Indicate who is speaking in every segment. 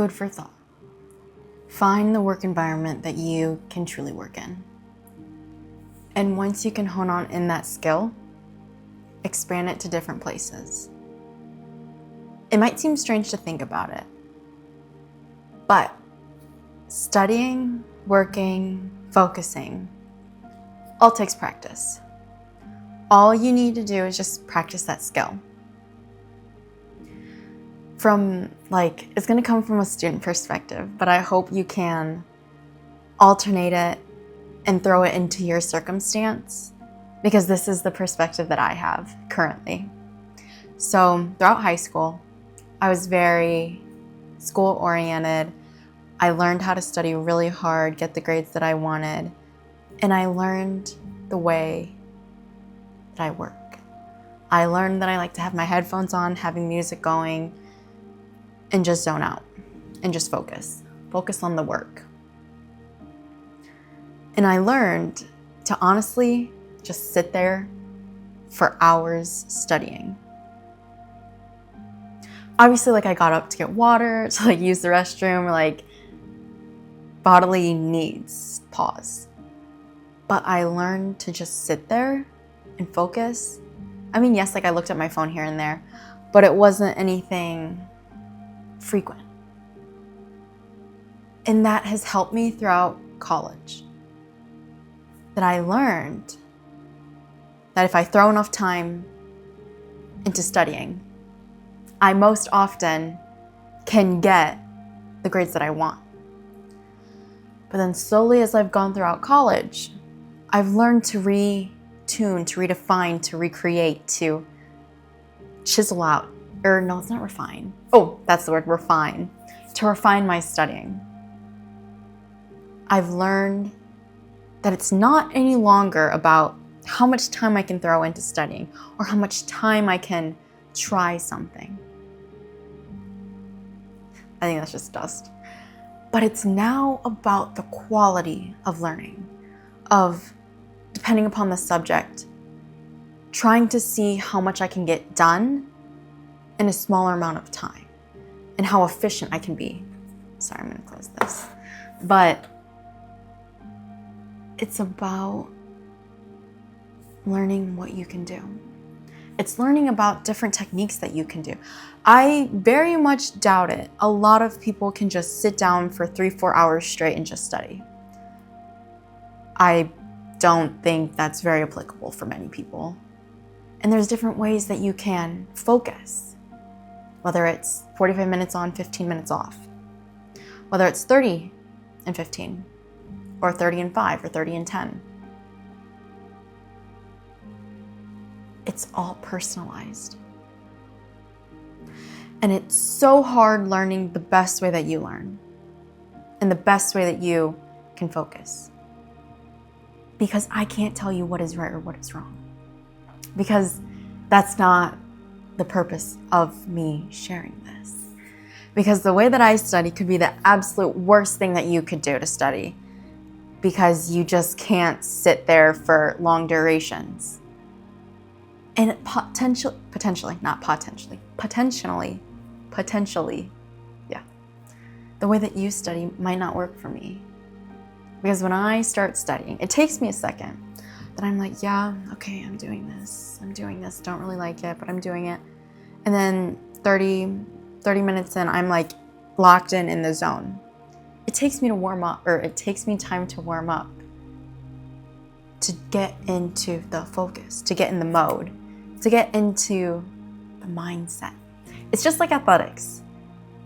Speaker 1: Food for thought. Find the work environment that you can truly work in. And once you can hone on in that skill, expand it to different places. It might seem strange to think about it, but studying, working, focusing, all takes practice. All you need to do is just practice that skill. It's gonna come from a student perspective, but I hope you can alternate it and throw it into your circumstance, because this is the perspective that I have currently. So throughout high school, I was very school-oriented. I learned how to study really hard, get the grades that I wanted, and I learned the way that I work. I learned that I like to have my headphones on, having music going, and just zone out and just focus. Focus on the work. And I learned to honestly just sit there for hours studying. Obviously, I got up to get water, to use the restroom, or bodily needs, pause. But I learned to just sit there and focus. I mean, yes, I looked at my phone here and there, but it wasn't anything frequent. And that has helped me throughout college. That I learned that if I throw enough time into studying, I most often can get the grades that I want. But then slowly as I've gone throughout college, I've learned to retune, to redefine, to recreate, to chisel out. Or no, it's not refine. Oh, that's the word, refine. To refine my studying. I've learned that it's not any longer about how much time I can throw into studying or how much time I can try something. I think that's just dust. But it's now about the quality of learning, of, depending upon the subject, trying to see how much I can get done in a smaller amount of time and how efficient I can be. Sorry, I'm gonna close this. But it's about learning what you can do. It's learning about different techniques that you can do. I very much doubt it. A lot of people can just sit down for 3-4 hours straight and just study. I don't think that's very applicable for many people. And there's different ways that you can focus. Whether it's 45 minutes on, 15 minutes off. Whether it's 30 and 15, or 30 and 5, or 30 and 10. It's all personalized. And it's so hard learning the best way that you learn and the best way that you can focus. Because I can't tell you what is right or what is wrong. Because that's not the purpose of me sharing this. Because the way that I study could be the absolute worst thing that you could do to study, because you just can't sit there for long durations. And potentially, yeah. The way that you study might not work for me. Because when I start studying, it takes me a second. Then I'm like, yeah, okay, I'm doing this, don't really like it, but I'm doing it. And then 30 minutes in, I'm locked in the zone. It takes me to warm up, or it takes me time to warm up, to get into the focus, to get in the mode, to get into the mindset. It's just like athletics.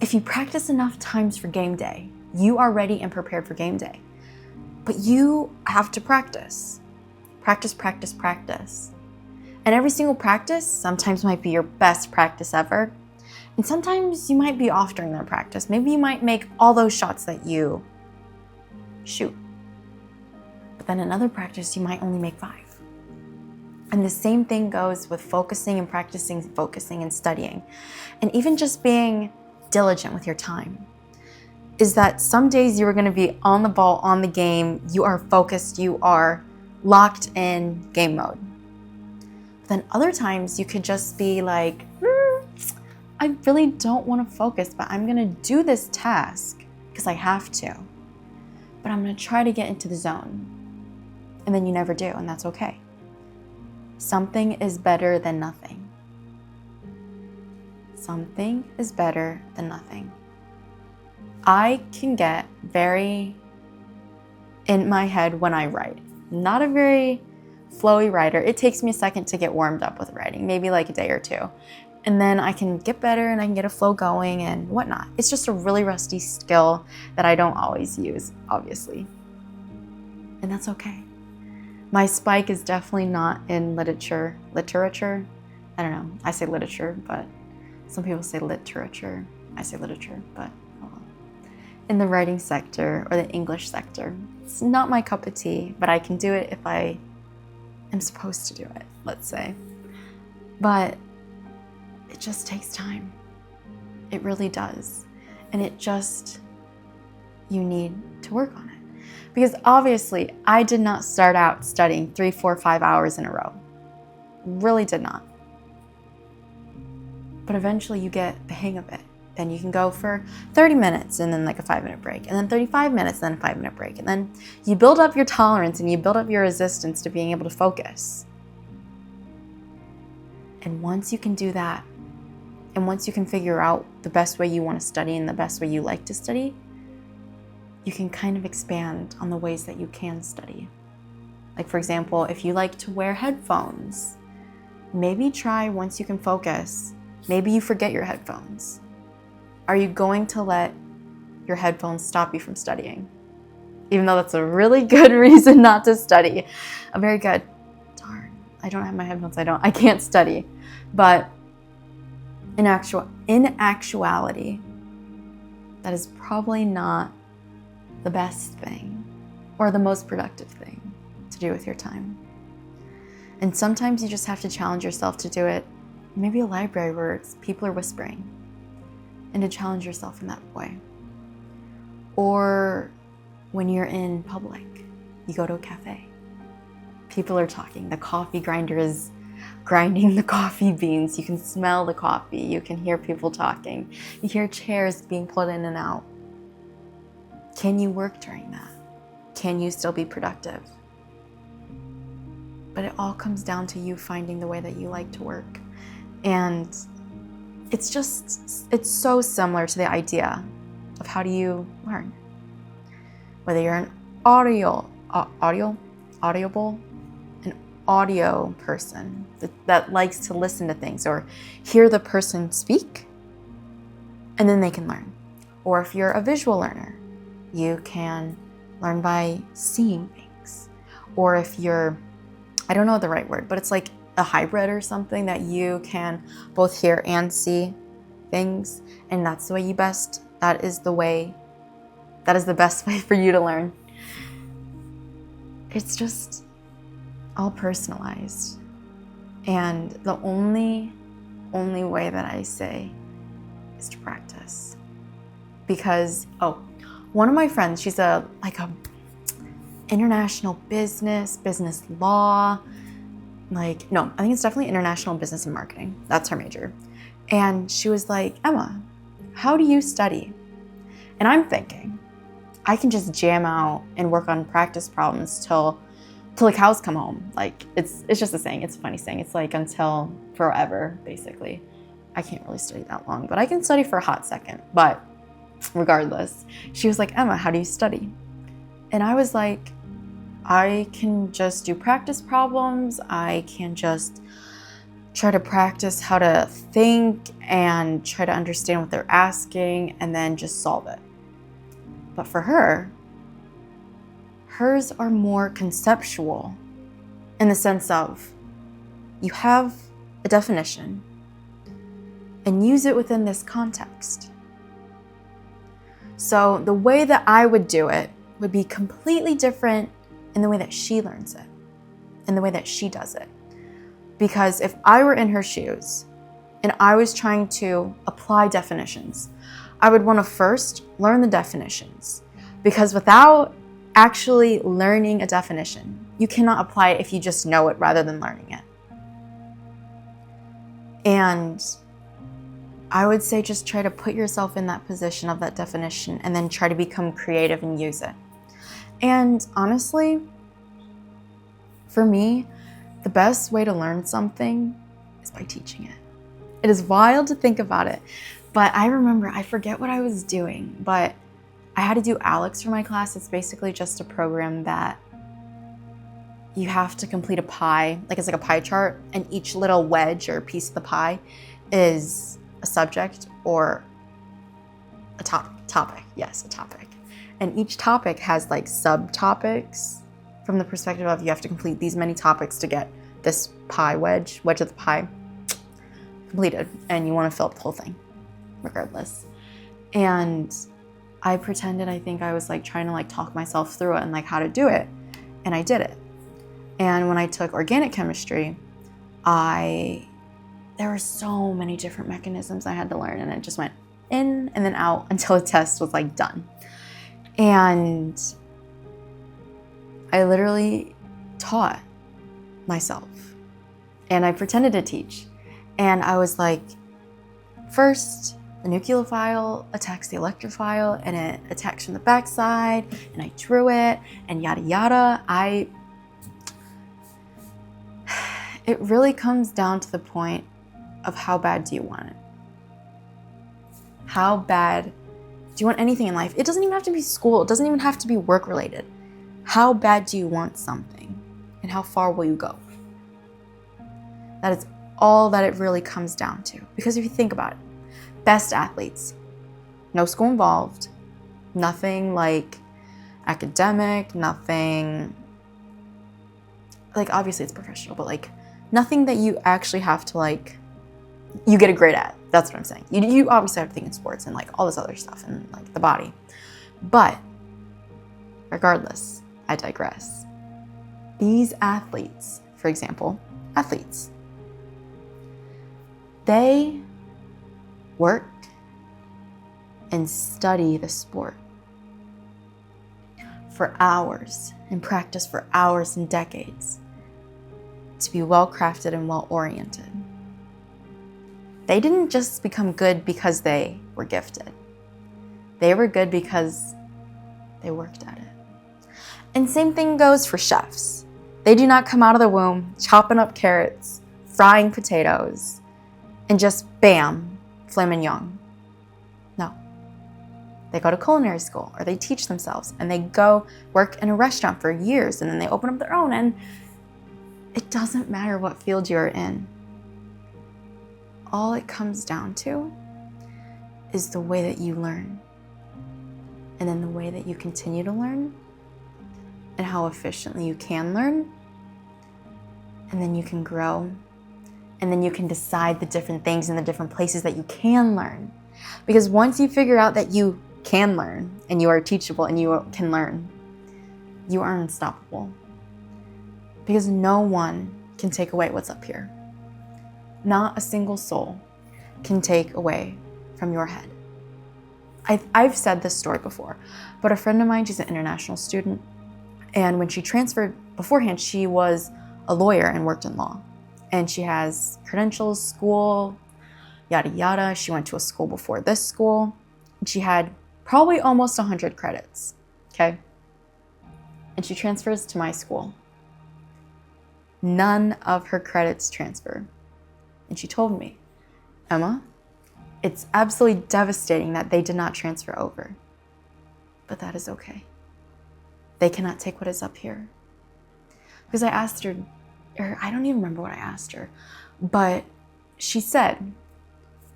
Speaker 1: If you practice enough times for game day, you are ready and prepared for game day. But you have to practice. Practice. And every single practice sometimes might be your best practice ever. And sometimes you might be off during that practice. Maybe you might make all those shots that you shoot. But then another practice, you might only make 5. And the same thing goes with focusing and practicing, focusing and studying. And even just being diligent with your time. Is that some days you are going to be on the ball, on the game, you are focused, you are locked in game mode. Then other times you could just be like, I'm I really don't want to focus, but I'm going to do this task because I have to. But I'm going to try to get into the zone. And then you never do, and that's okay. Something is better than nothing. Something is better than nothing. I can get very in my head when I write. Not a very flowy writer. It takes me a second to get warmed up with writing, maybe like a day or two. And then I can get better and I can get a flow going and whatnot. It's just a really rusty skill that I don't always use, obviously. And that's okay. My spike is definitely not in literature. I don't know. I say literature, but some people say literature. I say literature, but in the writing sector or the English sector. It's not my cup of tea, but I can do it if I am supposed to do it, let's say. But it just takes time. It really does. And you need to work on it. Because obviously, I did not start out studying 3, 4, 5 hours in a row. Really did not. But eventually you get the hang of it. Then you can go for 30 minutes and then like a 5-minute break, and then 35 minutes, then a 5-minute break. And then you build up your tolerance and you build up your resistance to being able to focus. And once you can do that, and once you can figure out the best way you want to study and the best way you like to study, you can kind of expand on the ways that you can study. Like for example, if you like to wear headphones, maybe try once you can focus, maybe you forget your headphones. Are you going to let your headphones stop you from studying? Even though that's a really good reason not to study. A very good, darn, I don't have my headphones, I can't study. But in actuality, that is probably not the best thing or the most productive thing to do with your time. And sometimes you just have to challenge yourself to do it. Maybe a library where people are whispering, and to challenge yourself in that way. Or when you're in public, you go to a cafe. People are talking, the coffee grinder is grinding the coffee beans. You can smell the coffee, you can hear people talking. You hear chairs being put in and out. Can you work during that? Can you still be productive? But it all comes down to you finding the way that you like to work. And it's so similar to the idea of how do you learn. Whether you're an audio person that likes to listen to things or hear the person speak, and then they can learn. Or if you're a visual learner, you can learn by seeing things. Or if you're, I don't know the right word, but it's like a hybrid or something that you can both hear and see things, and that's the way that is the best way for you to learn. It's just all personalized. And the only way that I say is to practice. Because, one of my friends, she's a international business law, I think it's definitely international business and marketing. That's her major. And she was like, Emma, how do you study? And I'm thinking, I can just jam out and work on practice problems till the cows come home. It's just a saying. It's a funny saying. It's like until forever, basically. I can't really study that long, but I can study for a hot second. But regardless, she was like, Emma, how do you study? And I was like, I can just do practice problems. I can just try to practice how to think and try to understand what they're asking and then just solve it. But for her, hers are more conceptual in the sense of you have a definition and use it within this context. So the way that I would do it would be completely different in the way that she learns it, in the way that she does it. Because if I were in her shoes and I was trying to apply definitions, I would want to first learn the definitions. Because without actually learning a definition, you cannot apply it if you just know it rather than learning it. And I would say just try to put yourself in that position of that definition and then try to become creative and use it. And honestly, for me, the best way to learn something is by teaching it. It is wild to think about it, but I remember, I forget what I was doing, but I had to do ALEKS for my class. It's basically just a program that you have to complete a pie, like it's like a pie chart, and each little wedge or piece of the pie is a subject or a topic. Yes, a topic. And each topic has like subtopics from the perspective of you have to complete these many topics to get this pie wedge of the pie completed, and you want to fill up the whole thing regardless. And I pretended, I think I was like trying to like talk myself through it and like how to do it, and I did it. And when I took organic chemistry, there were so many different mechanisms I had to learn, and it just went in and then out until the test was like done. And I literally taught myself, and I pretended to teach. And I was like, first, the nucleophile attacks the electrophile, and it attacks from the backside, and I drew it, and yada yada. It really comes down to the point of how bad do you want it? How bad do you want anything in life? It doesn't even have to be school. It doesn't even have to be work related. How bad do you want something? And how far will you go? That is all that it really comes down to. Because if you think about it, best athletes, no school involved, nothing like academic, nothing, like obviously it's professional, but like nothing that you actually have to like, you get a grade at. That's what I'm saying. You obviously have to think in sports and like all this other stuff and like the body. But regardless, I digress. These athletes, for example, they work and study the sport for hours and practice for hours and decades to be well-crafted and well-oriented. They didn't just become good because they were gifted. They were good because they worked at it. And same thing goes for chefs. They do not come out of the womb chopping up carrots, frying potatoes, and just bam, filet mignon. No. They go to culinary school, or they teach themselves, and they go work in a restaurant for years, and then they open up their own, and it doesn't matter what field you're in. All it comes down to is the way that you learn, and then the way that you continue to learn, and how efficiently you can learn, and then you can grow, and then you can decide the different things in the different places that you can learn. Because once you figure out that you can learn, and you are teachable, and you can learn, you are unstoppable. Because no one can take away what's up here. Not a single soul can take away from your head. I've said this story before, but a friend of mine, she's an international student, and when she transferred beforehand, she was a lawyer and worked in law. And she has credentials, school, yada yada. She went to a school before this school. And she had probably almost 100 credits, okay? And she transfers to my school. None of her credits transfer. And she told me, Emma, it's absolutely devastating that they did not transfer over. But that is okay. They cannot take what is up here. Because I asked her, or I don't even remember what I asked her, but she said,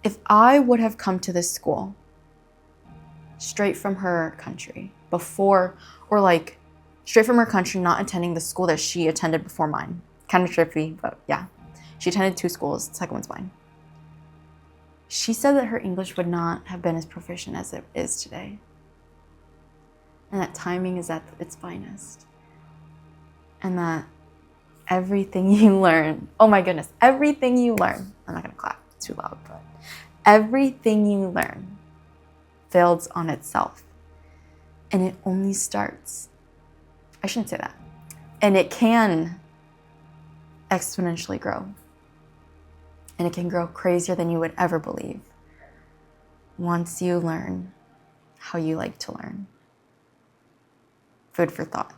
Speaker 1: if I would have come to this school straight from her country before, or like straight from her country, not attending the school that she attended before mine, kind of trippy, but yeah. She attended 2 schools, the second one's mine. She said that her English would not have been as proficient as it is today. And that timing is at its finest. And that everything you learn, oh my goodness, everything you learn, I'm not gonna clap, it's too loud, but everything you learn builds on itself. And it only starts. I shouldn't say that. And it can exponentially grow. And it can grow crazier than you would ever believe. once you learn how you like to learn. Food for thought.